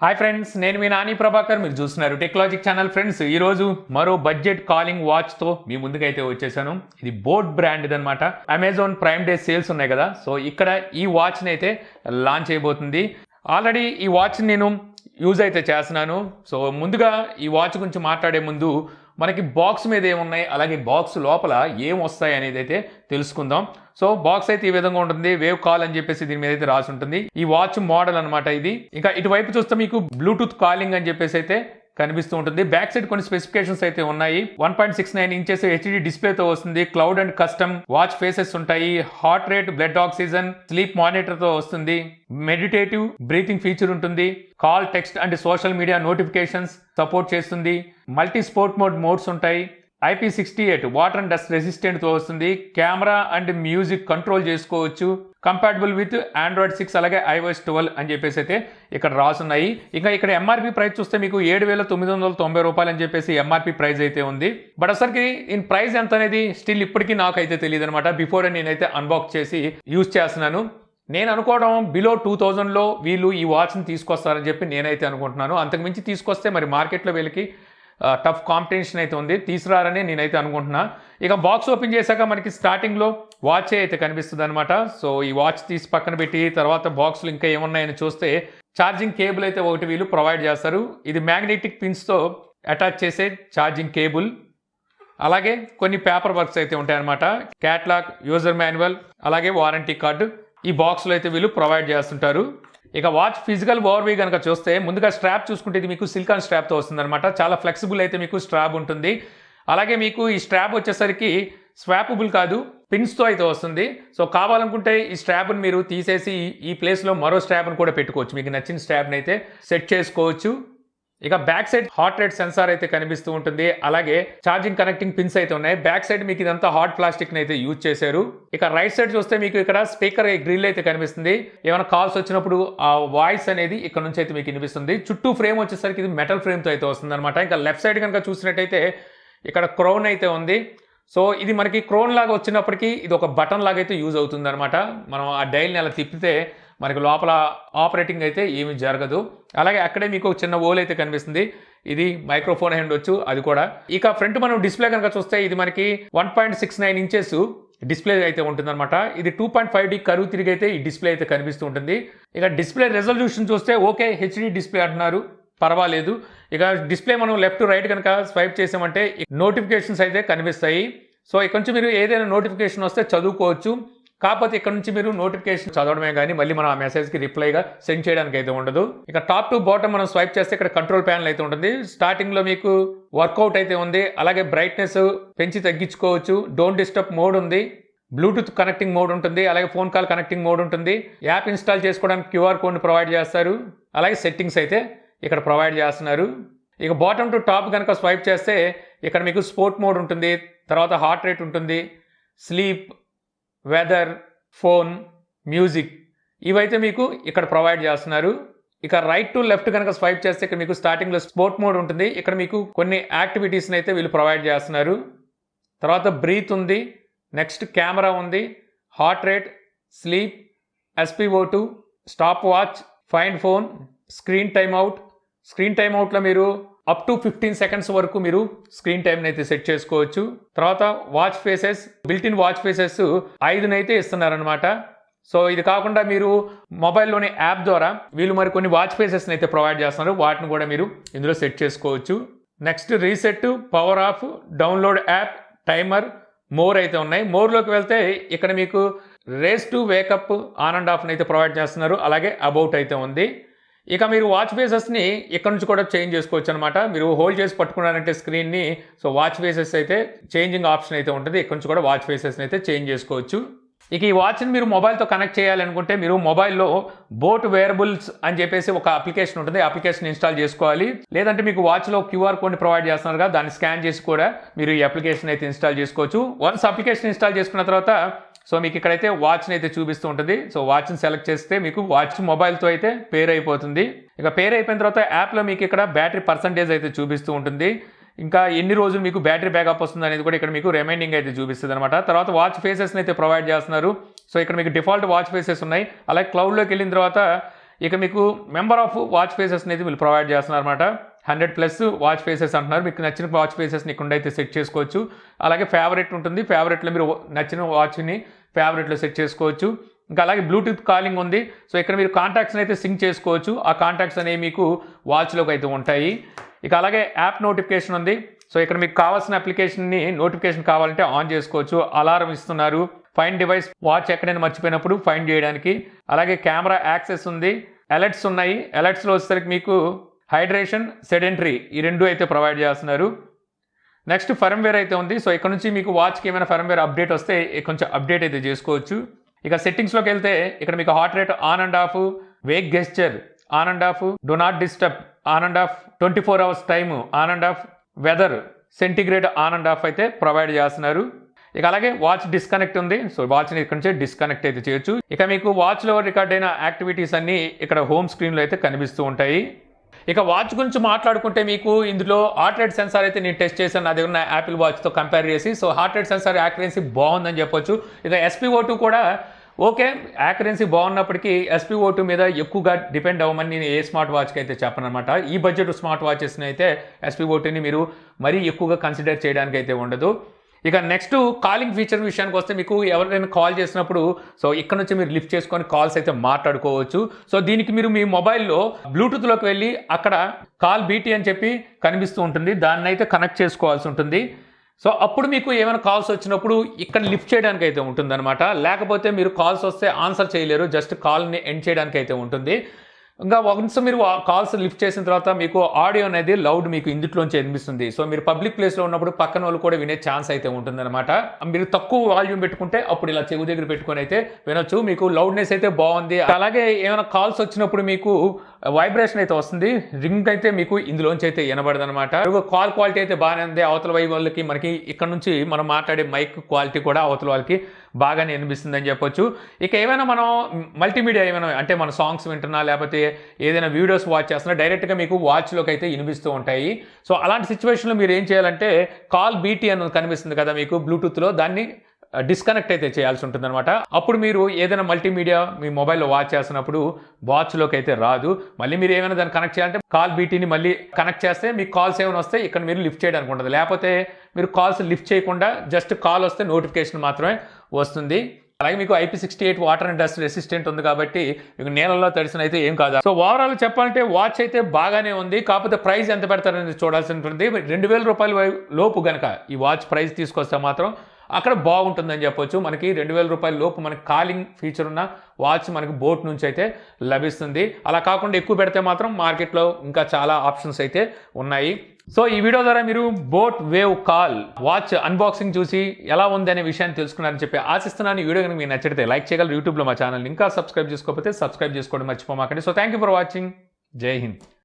Hi friends, నేను మీ నాని ప్రభాకర్. మీరు చూస్తున్నారు టెక్నాలజిక్ ఛానల్. ఫ్రెండ్స్, ఈరోజు మరో బడ్జెట్ కాలింగ్ వాచ్తో మీ ముందుకైతే వచ్చేసాను. ఇది బోట్ బ్రాండ్ అనమాట. అమెజాన్ ప్రైమ్ డే సేల్స్ ఉన్నాయి కదా, సో ఇక్కడ ఈ వాచ్ని అయితే లాంచ్ చేయబోతుంది. ఆల్రెడీ ఈ వాచ్ నేను యూజ్ అయితే చేస్తున్నాను. సో ముందుగా ఈ వాచ్ గురించి మాట్లాడే ముందు మనకి బాక్స్ మీద ఏమున్నాయి, అలాగే బాక్స్ లోపల ఏం వస్తాయి అనేది అయితే తెలుసుకుందాం. సో బాక్స్ అయితే ఈ విధంగా ఉంటుంది. వేవ్ కాల్ అని చెప్పేసి దీని మీద అయితే రాసి ఉంటుంది. ఈ వాచ్ మోడల్ అనమాట ఇది. ఇంకా ఇటువైపు చూస్తే మీకు బ్లూటూత్ కాలింగ్ అని చెప్పేసి అయితే కనిపిస్తూ ఉంటుంది. బ్యాక్ సైడ్ కొన్ని స్పెసిఫికేషన్స్ అయితే ఉన్నాయి. 1.69 ఇంచెస్ హెచ్డి డిస్ప్లేతో వస్తుంది. Cloud and custom watch faces ఉంటాయి. Heart rate, blood oxygen, sleep monitor తో వస్తుంది. మెడిటేటివ్ బ్రీతింగ్ ఫీచర్ ఉంటుంది. Call, text and social media notifications support చేస్తుంది. మల్టీ స్పోర్ట్ మోడ్స్ ఉంటాయి. IP68 వాటర్ అండ్ డస్ట్ రెసిస్టెంట్తో వస్తుంది. కెమెరా అండ్ మ్యూజిక్ కంట్రోల్ చేసుకోవచ్చు. Compatible with Android 6 అలాగే iOS 12 అని చెప్పేసి అయితే ఇక్కడ రాసున్నాయి. ఇంకా ఇక్కడ ఎంఆర్పి ప్రైస్ చూస్తే మీకు 7,990 రూపాయలు అని చెప్పేసి ఎంఆర్పి ప్రైస్ అయితే ఉంది. బట్ అసలుకి ఇన్ ప్రైస్ ఎంత అనేది స్టిల్ ఇప్పటికీ నాకైతే తెలియదు అనమాట. బిఫోర్ నేనైతే అన్బాక్స్ చేసి యూజ్ చేస్తున్నాను. నేను అనుకోవడం బిలో 2000లో వీళ్ళు ఈ వాచ్ని తీసుకొస్తారని చెప్పి నేనైతే అనుకుంటున్నాను. అంతకుమించి తీసుకొస్తే మరి మార్కెట్లో వీళ్ళకి టఫ్ కాంపిటీషన్ అయితే ఉంది, తీసుకురారని నేనైతే అనుకుంటున్నా. ఇక బాక్స్ ఓపెన్ చేశాక మనకి స్టార్టింగ్లో వాచ్ అయితే కనిపిస్తుంది అనమాట. సో ఈ వాచ్ తీసి పక్కన పెట్టి తర్వాత బాక్స్లో ఇంకా ఏమున్నాయని చూస్తే ఛార్జింగ్ కేబుల్ అయితే ఒకటి వీళ్ళు ప్రొవైడ్ చేస్తారు. ఇది మ్యాగ్నెటిక్ పిన్స్తో అటాచ్ చేసే ఛార్జింగ్ కేబుల్. అలాగే కొన్ని పేపర్ వర్క్స్ అయితే ఉంటాయన్నమాట. క్యాట్లాగ్, యూజర్ మాన్యువల్, అలాగే వారంటీ కార్డు ఈ బాక్స్లో అయితే వీళ్ళు ప్రొవైడ్ చేస్తుంటారు. ఇక వాచ్ ఫిజికల్ ఓవర్వ్యూ కనుక చూస్తే ముందుగా స్ట్రాప్ చూసుకుంటే ఇది మీకు సిలికాన్ స్ట్రాప్తో వస్తుంది అనమాట. చాలా ఫ్లెక్సిబుల్ అయితే మీకు స్ట్రాప్ ఉంటుంది. అలాగే మీకు ఈ స్ట్రాప్ వచ్చేసరికి స్వాపబుల్ కాదు, పిన్స్తో అయితే వస్తుంది. సో కావాలనుకుంటే ఈ స్ట్రాప్ని మీరు తీసేసి ఈ ప్లేస్లో మరో స్ట్రాప్ని కూడా పెట్టుకోవచ్చు. మీకు నచ్చిన స్ట్రాప్ని అయితే సెట్ చేసుకోవచ్చు. ఇక back side heart rate censor అయితే కనిపిస్తూ ఉంటుంది. అలాగే ఛార్జింగ్ కనెక్టింగ్ పిన్స్ అయితే ఉన్నాయి. బ్యాక్ సైడ్ మీకు ఇదంతా హార్డ్ ప్లాస్టిక్ అయితే యూజ్ చేశారు. ఇక రైట్ సైడ్ చూస్తే మీకు ఇక్కడ స్పీకర్ గ్రిల్ అయితే కనిపిస్తుంది. ఏమైనా కాల్స్ వచ్చినప్పుడు ఆ వాయిస్ అనేది ఇక్కడ నుంచి అయితే మీకు వినిపిస్తుంది. చుట్టూ ఫ్రేమ్ వచ్చేసరికి ఇది మెటల్ ఫ్రేమ్తో అయితే వస్తుంది అనమాట. ఇంకా లెఫ్ట్ సైడ్ కనుక చూసినట్టయితే ఇక్కడ క్రౌన్ అయితే ఉంది. సో ఇది మనకి క్రోన్ లాగా వచ్చినప్పటికీ ఇది ఒక బటన్ లాగా అయితే యూజ్ అవుతుంది అనమాట. మనం ఆ డైల్ని అలా తిప్పితే మనకి లోపల ఆపరేటింగ్ అయితే ఏమీ జరగదు. అలాగే అక్కడే మీకు ఒక చిన్న ఓల్ అయితే కనిపిస్తుంది. ఇది మైక్రోఫోన్ అయి ఉండొచ్చు అది కూడా. ఇక ఫ్రంట్ మనం డిస్ప్లే కనుక చూస్తే ఇది మనకి 1.69 ఇంచెస్ డిస్ప్లే అయితే ఉంటుందన్నమాట. ఇది 2.5D కరువు తిరిగి అయితే ఈ డిస్ప్లే అయితే కనిపిస్తూ ఉంటుంది. ఇక డిస్ప్లే రెజల్యూషన్ చూస్తే ఓకే, హెచ్డి డిస్ప్లే అంటున్నారు, పర్వాలేదు. ఇక డిస్ప్లే మనం లెఫ్ట్ రైట్ కనుక స్వైప్ చేసామంటే నోటిఫికేషన్స్ అయితే కనిపిస్తాయి. సో ఇక్కడ నుంచి మీరు ఏదైనా నోటిఫికేషన్ వస్తే చదువుకోవచ్చు. కాకపోతే ఇక్కడ నుంచి మీరు నోటిఫికేషన్ చదవడమే కానీ మళ్ళీ మనం ఆ మెసేజ్కి రిప్లైగా సెండ్ చేయడానికి అయితే ఉండదు. ఇక టాప్ టు బాటమ్ మనం స్వైప్ చేస్తే ఇక్కడ కంట్రోల్ ప్యానల్ అయితే ఉంటుంది. స్టార్టింగ్లో మీకు వర్కౌట్ అయితే ఉంది. అలాగే బ్రైట్నెస్ పెంచి తగ్గించుకోవచ్చు. డోంట్ డిస్టర్బ్ మోడ్ ఉంది. బ్లూటూత్ కనెక్టింగ్ మోడ్ ఉంటుంది. అలాగే ఫోన్ కాల్ కనెక్టింగ్ మోడ్ ఉంటుంది. యాప్ ఇన్స్టాల్ చేసుకోవడానికి క్యూఆర్ కోడ్ని ప్రొవైడ్ చేస్తారు. అలాగే సెట్టింగ్స్ అయితే ఇక్కడ ప్రొవైడ్ చేస్తున్నారు. ఇక బాటమ్ టు టాప్ కనుక స్వైప్ చేస్తే ఇక్కడ మీకు స్పోర్ట్ మోడ్ ఉంటుంది. తర్వాత హార్ట్ రేట్ ఉంటుంది. స్లీప్, వెదర్, ఫోన్, మ్యూజిక్ ఇవైతే మీకు ఇక్కడ ప్రొవైడ్ చేస్తున్నారు. ఇక రైట్ టు లెఫ్ట్ కనుక స్వైప్ చేస్తే ఇక్కడ మీకు స్టార్టింగ్లో స్పోర్ట్ మోడ్ ఉంటుంది. ఇక్కడ మీకు కొన్ని యాక్టివిటీస్ని అయితే వీళ్ళు ప్రొవైడ్ చేస్తున్నారు. తర్వాత బ్రీత్ ఉంది. నెక్స్ట్ కెమెరా ఉంది. Heart rate, sleep, SpO2, stopwatch, find phone, screen time out. Screen time అవుట్లో మీరు అప్ టు 15 సెకండ్స్ వరకు మీరు స్క్రీన్ టైంని అయితే సెట్ చేసుకోవచ్చు. తర్వాత watch faces, built-in watch faces 5 అయితే ఇస్తున్నారనమాట. సో ఇది కాకుండా మీరు మొబైల్లోని యాప్ ద్వారా వీళ్ళు మరి కొన్ని వాచ్ ఫేసెస్ని అయితే ప్రొవైడ్ చేస్తున్నారు. వాటిని కూడా మీరు ఇందులో సెట్ చేసుకోవచ్చు. Next reset, power off, download app, timer, more అయితే ఉన్నాయి. మోర్లోకి వెళ్తే ఇక్కడ మీకు raise to wake up, on and ఆఫ్ని అయితే ప్రొవైడ్ చేస్తున్నారు. అలాగే అబౌట్ అయితే ఉంది. ఇక మీరు వాచ్ ఫేసెస్ని ఇక్కడ నుంచి కూడా చేంజ్ చేసుకోవచ్చు అనమాట. మీరు హోల్డ్ చేసి పట్టుకున్నారంటే స్క్రీన్ని, సో వాచ్ ఫేసెస్ అయితే చేంజింగ్ ఆప్షన్ అయితే ఉంటుంది. ఇక్కడ నుంచి కూడా వాచ్ ఫేసెస్ని అయితే చేంజ్ చేసుకోవచ్చు. ఇక ఈ వాచ్ని మీరు మొబైల్తో కనెక్ట్ చేయాలనుకుంటే మీరు మొబైల్లో బోట్ వేరబుల్స్ అని చెప్పేసి ఒక అప్లికేషన్ ఉంటుంది. అప్లికేషన్ ఇన్స్టాల్ చేసుకోవాలి. లేదంటే మీకు వాచ్లో క్యూఆర్ కోడ్ని ప్రొవైడ్ చేస్తున్నారు కదా, దాన్ని స్కాన్ చేసి కూడా మీరు ఈ అప్లికేషన్ అయితే ఇన్స్టాల్ చేసుకోవచ్చు. వన్స్ అప్లికేషన్ ఇన్స్టాల్ చేసుకున్న తర్వాత సో మీకు ఇక్కడైతే వాచ్ని అయితే చూపిస్తూ ఉంటుంది. సో వాచ్ని సెలెక్ట్ చేస్తే మీకు వాచ్ మొబైల్తో అయితే పేర్ అయిపోతుంది. ఇక పేర్ అయిపోయిన తర్వాత యాప్లో మీకు ఇక్కడ బ్యాటరీ పర్సంటేజ్ అయితే చూపిస్తూ ఉంటుంది. ఇంకా ఎన్ని రోజులు మీకు బ్యాటరీ బ్యాకప్ వస్తుంది అనేది కూడా ఇక్కడ మీకు రిమైండింగ్ అయితే చూపిస్తుంది అనమాట. తర్వాత వాచ్ ఫేసెస్ని అయితే ప్రొవైడ్ చేస్తున్నారు. సో ఇక్కడ మీకు డిఫాల్ట్ వాచ్ ఫేసెస్ ఉన్నాయి. అలాగే క్లౌడ్లోకి వెళ్ళిన తర్వాత ఇక మీకు మెంబర్ ఆఫ్ వాచ్ ఫేసెస్ అనేది వీళ్ళు ప్రొవైడ్ చేస్తున్నారు అనమాట. 100+ వాచ్ ఫేసెస్ అంటున్నారు. మీకు నచ్చిన వాచ్ ఫేసెస్ని ఇక్కడ అయితే సెట్ చేసుకోవచ్చు. అలాగే ఫేవరెట్ ఉంటుంది, ఫేవరెట్లో మీరు నచ్చిన వాచ్ని ఫేవరెట్లో సెట్ చేసుకోవచ్చు. ఇంకా అలాగే బ్లూటూత్ కాలింగ్ ఉంది. సో ఇక్కడ మీరు కాంటాక్ట్స్ని అయితే సింక్ చేసుకోవచ్చు. ఆ కాంటాక్ట్స్ అనేవి మీకు వాచ్లోకి అయితే ఉంటాయి. ఇక అలాగే యాప్ నోటిఫికేషన్ ఉంది. సో ఇక్కడ మీకు కావాల్సిన అప్లికేషన్ని నోటిఫికేషన్ కావాలంటే ఆన్ చేసుకోవచ్చు. అలారం ఇస్తున్నారు. ఫైండ్ డివైస్, వాచ్ ఎక్కడైనా మర్చిపోయినప్పుడు ఫైండ్ చేయడానికి. అలాగే కెమెరా యాక్సెస్ ఉంది. అలర్ట్స్ ఉన్నాయి. అలర్ట్స్లో వచ్చేసరికి మీకు హైడ్రేషన్, సెడెంటరీ ఈ రెండు అయితే ప్రొవైడ్ చేస్తున్నారు. నెక్స్ట్ ఫర్మ్వేర్ అయితే ఉంది. సో ఇక్కడ నుంచి మీకు వాచ్కి ఏమైనా ఫర్మ్వేర్ అప్డేట్ వస్తే కొంచెం అప్డేట్ అయితే చేసుకోవచ్చు. ఇక సెట్టింగ్స్లోకి వెళ్తే ఇక్కడ మీకు heart rate on and off, wake gesture on and off, do not disturb on and off, 24 hours time on and off, weather, centigrade on and off అయితే ప్రొవైడ్ చేస్తున్నారు. ఇక అలాగే వాచ్ డిస్కనెక్ట్ ఉంది. సో వాచ్ని ఇక్కడ నుంచి డిస్కనెక్ట్ అయితే చేయొచ్చు. ఇక మీకు వాచ్లో రికార్డ్ అయిన యాక్టివిటీస్ అన్నీ ఇక్కడ హోమ్ స్క్రీన్లో అయితే కనిపిస్తూ ఉంటాయి. ఇక వాచ్ గురించి మాట్లాడుకుంటే మీకు ఇందులో హార్ట్ రేట్ సెన్సార్ అయితే నేను టెస్ట్ చేశాను నా దగ్గర ఉన్న యాపిల్ వాచ్తో కంపేర్ చేసి. So heart rate censor accuracy బాగుందని చెప్పొచ్చు. ఇక SpO2 కూడా ఓకే, యాక్యురసీ బాగున్నప్పటికీ SpO2 మీద ఎక్కువగా డిపెండ్ అవ్వమని నేను ఏ స్మార్ట్ వాచ్కి అయితే చెప్పను అనమాట. ఈ బడ్జెట్ స్మార్ట్ వాచెస్ని అయితే SpO2ని మీరు మరీ ఎక్కువగా కన్సిడర్ చేయడానికి అయితే ఉండదు. ఇక నెక్స్ట్ కాలింగ్ ఫీచర్ విషయానికి వస్తే మీకు ఎవరైనా కాల్ చేసినప్పుడు సో ఇక్కడ నుంచి మీరు లిఫ్ట్ చేసుకొని కాల్స్ అయితే మాట్లాడుకోవచ్చు. సో దీనికి మీరు మీ మొబైల్లో బ్లూటూత్లోకి వెళ్ళి అక్కడ కాల్ బీటీ అని చెప్పి కనిపిస్తూ ఉంటుంది, దాన్ని అయితే కనెక్ట్ చేసుకోవాల్సి ఉంటుంది. సో అప్పుడు మీకు ఏమైనా కాల్స్ వచ్చినప్పుడు ఇక్కడ లిఫ్ట్ చేయడానికి అయితే ఉంటుందన్నమాట. లేకపోతే మీరు కాల్స్ వస్తే ఆన్సర్ చేయలేరు, జస్ట్ కాల్ని ఎండ్ చేయడానికి అయితే ఉంటుంది. ఇంకా వన్స్ మీరు కాల్స్ లిఫ్ట్ చేసిన తర్వాత మీకు ఆడియో అనేది లౌడ్ మీకు ఇందులోంచి వినిపిస్తుంది. సో మీరు పబ్లిక్ ప్లేస్లో ఉన్నప్పుడు పక్కన వాళ్ళు కూడా వినే ఛాన్స్ అయితే ఉంటుందన్నమాట. మీరు తక్కువ వాల్యూమ్ పెట్టుకుంటే అప్పుడు ఇలా చెవి దగ్గర పెట్టుకొని అయితే వినొచ్చు. మీకు లౌడ్నెస్ అయితే బాగుంది. అలాగే ఏమైనా కాల్స్ వచ్చినప్పుడు మీకు వైబ్రేషన్ అయితే వస్తుంది, రింగ్ అయితే మీకు ఇందులోంచి అయితే వినబడదు అనమాట. కాల్ క్వాలిటీ అయితే బాగానే ఉంది. అవతల వాళ్ళకి మనకి ఇక్కడ నుంచి మనం మాట్లాడే మైక్ క్వాలిటీ కూడా అవతల వాళ్ళకి బాగానే వినిపిస్తుంది అని చెప్పొచ్చు. ఇక ఏమైనా మనం మల్టీమీడియా ఏమైనా అంటే మన సాంగ్స్ వింటున్నా లేకపోతే ఏదైనా వీడియోస్ వాచ్ చేస్తున్నా డైరెక్ట్గా మీకు వాచ్లోకి అయితే వినిపిస్తూ ఉంటాయి. సో అలాంటి సిచ్యువేషన్లో మీరు ఏం చేయాలంటే కాల్ బీటీ అని కనిపిస్తుంది కదా మీకు బ్లూటూత్లో, దాన్ని డిస్కనెక్ట్ అయితే చేయాల్సి ఉంటుంది అనమాట. అప్పుడు మీరు ఏదైనా మల్టీమీడియా మీ మొబైల్లో వాచ్ చేస్తున్నప్పుడు వాచ్లోకి అయితే రాదు. మళ్ళీ మీరు ఏమైనా దాన్ని కనెక్ట్ చేయాలంటే కాల్ బీటీని మళ్ళీ కనెక్ట్ చేస్తే మీకు కాల్స్ ఏమైనా వస్తే ఇక్కడ మీరు లిఫ్ట్ చేయడానికి ఉంటుంది. లేకపోతే మీరు కాల్స్ లిఫ్ట్ చేయకుండా జస్ట్ కాల్ వస్తే నోటిఫికేషన్ మాత్రమే వస్తుంది. అలాగే మీకు IP68 water and dust resistant ఉంది కాబట్టి మీకు నీళ్ళలో తడిసిన అయితే ఏం కాదు. సో ఓవరాల్ చెప్పాలంటే వాచ్ అయితే బాగానే ఉంది. కాకపోతే ప్రైస్ ఎంత పెడతారనేది చూడాల్సి ఉంటుంది. 2000 రూపాయల లోపు కనుక ఈ వాచ్ ప్రైస్ తీసుకొస్తే మాత్రం అక్కడ బాగుంటుందని చెప్పొచ్చు. మనకి 2000 రూపాయల లోపు మనకి కాలింగ్ ఫీచర్ ఉన్న వాచ్ మనకి బోట్ నుంచి అయితే లభిస్తుంది. అలా కాకుండా ఎక్కువ పెడితే మాత్రం మార్కెట్లో ఇంకా చాలా ఆప్షన్స్ అయితే ఉన్నాయి. సో ఈ వీడియో ద్వారా మీరు boat wave call watch unboxing చూసి ఎలా ఉంది అనే విషయాన్ని తెలుసుకున్నారని చెప్పి ఆశిస్తున్నాను. ఈ వీడియో కనుక మీకు నచ్చితే లైక్ చేయగలరు. యూట్యూబ్లో మా ఛానల్ ఇంకా సబ్స్క్రైబ్ చేసుకోకపోతే సబ్స్క్రైబ్ చేసుకోవడం మర్చిపోమాకండి. So thank you for watching. జై హింద్.